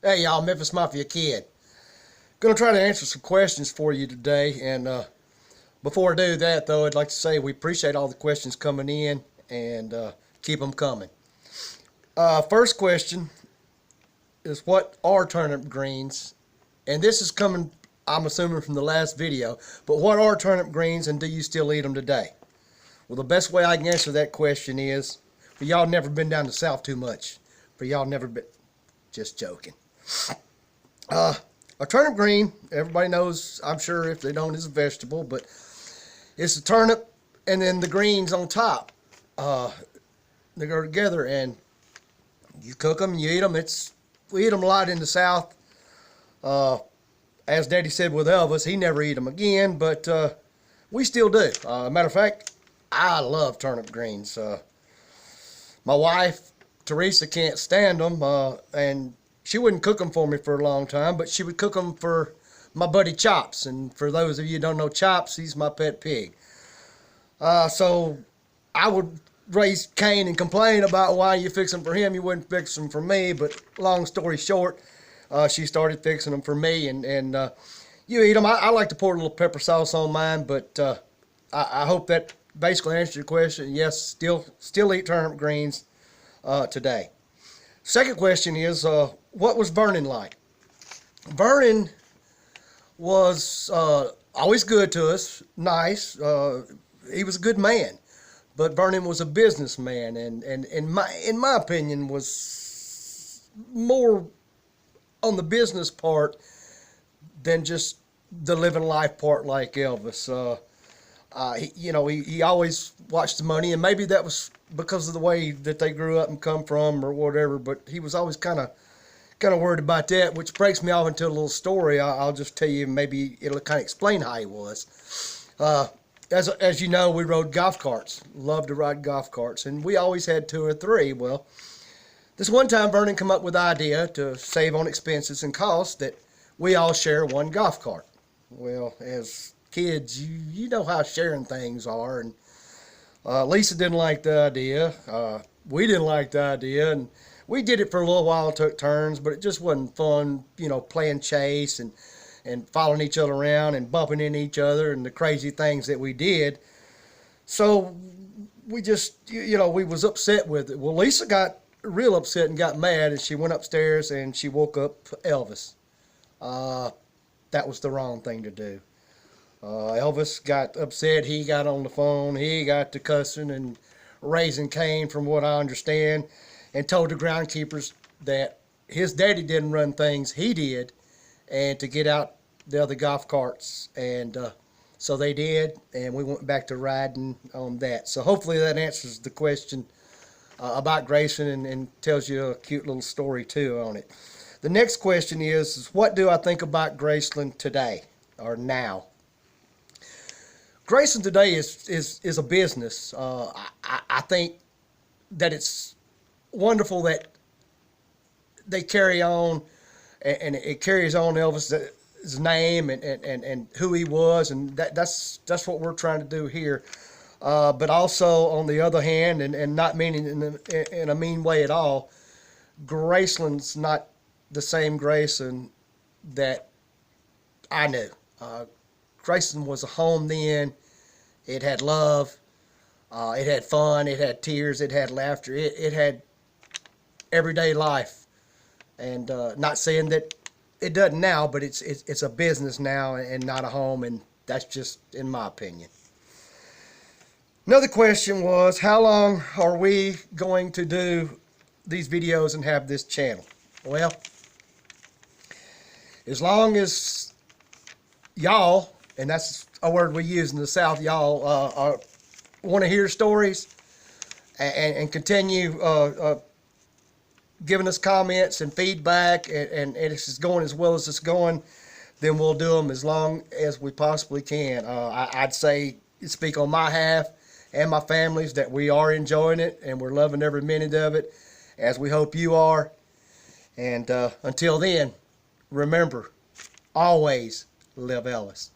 Hey y'all, Memphis Mafia Kid. Gonna try to answer some questions for you today, and before I do that though, I'd like to say we appreciate all the questions coming in, and keep them coming. First question is, what are turnip greens? And this is coming, I'm assuming, from the last video, but what are turnip greens and do you still eat them today? Well, the best way I can answer that question is, for y'all never been down the south too much, for y'all never been, just joking. A turnip green, everybody knows, I'm sure if they don't, is a vegetable, but it's a turnip and then the greens on top. They go together and you cook them and you eat them. We eat them a lot in the South. As Daddy said with Elvis, he never eat them again, but we still do. Matter of fact, I love turnip greens. My wife, Teresa, can't stand them, and she wouldn't cook them for me for a long time, but she would cook them for my buddy Chops. And for those of you who don't know Chops, he's my pet pig. So I would raise Cain and complain about why you fix them for him, you wouldn't fix them for me. But long story short, she started fixing them for me, and you eat them. I like to pour a little pepper sauce on mine, but I hope that basically answered your question. Yes, still eat turnip greens today. Second question is, what was Vernon like? Vernon was always good to us, nice. He was a good man, but Vernon was a businessman, and in my opinion was more on the business part than just the living life part like Elvis. He always watched the money, and maybe that was because of the way that they grew up and come from or whatever, but he was always kind of worried about that, which breaks me off into a little story. I'll just tell you, maybe it'll kind of explain how he was. As you know, we rode golf carts, loved to ride golf carts, and we always had two or three. Well, this one time Vernon came up with the idea to save on expenses and costs that we all share one golf cart. Well, as kids, you know how sharing things are, and Lisa didn't like the idea. We didn't like the idea, and we did it for a little while, took turns, but it just wasn't fun, playing chase and following each other around and bumping into each other and the crazy things that we did. So we just, we was upset with it. Well, Lisa got real upset and got mad, and she went upstairs and she woke up Elvis. That was the wrong thing to do. Elvis got upset. He got on the phone. He got to cussing and raising Cain, from what I understand, and told the groundkeepers that his daddy didn't run things, he did, and to get out the other golf carts. And so they did, and we went back to riding on that. So hopefully that answers the question about Graceland, and tells you a cute little story too on it. The next question is what do I think about Graceland today, or now? Graceland today is a business. I think that it's wonderful that they carry on, and it carries on Elvis' name and who he was, and that's what we're trying to do here. But also, on the other hand, and not meaning in a mean way at all, Graceland's not the same Graceland that I knew. Graceland was a home then. It had love. It had fun. It had tears. It had laughter. It had everyday life. And not saying that it doesn't now, but it's a business now and not a home, and that's just in my opinion. Another question was, how long are we going to do these videos and have this channel? Well, as long as y'all, and that's a word we use in the South, y'all want to hear stories and continue giving us comments and feedback, and it's going as well as it's going, then we'll do them as long as we possibly can. I'd say, speak on my half and my family's, that we are enjoying it and we're loving every minute of it, as we hope you are. And until then, remember, always live Elvis.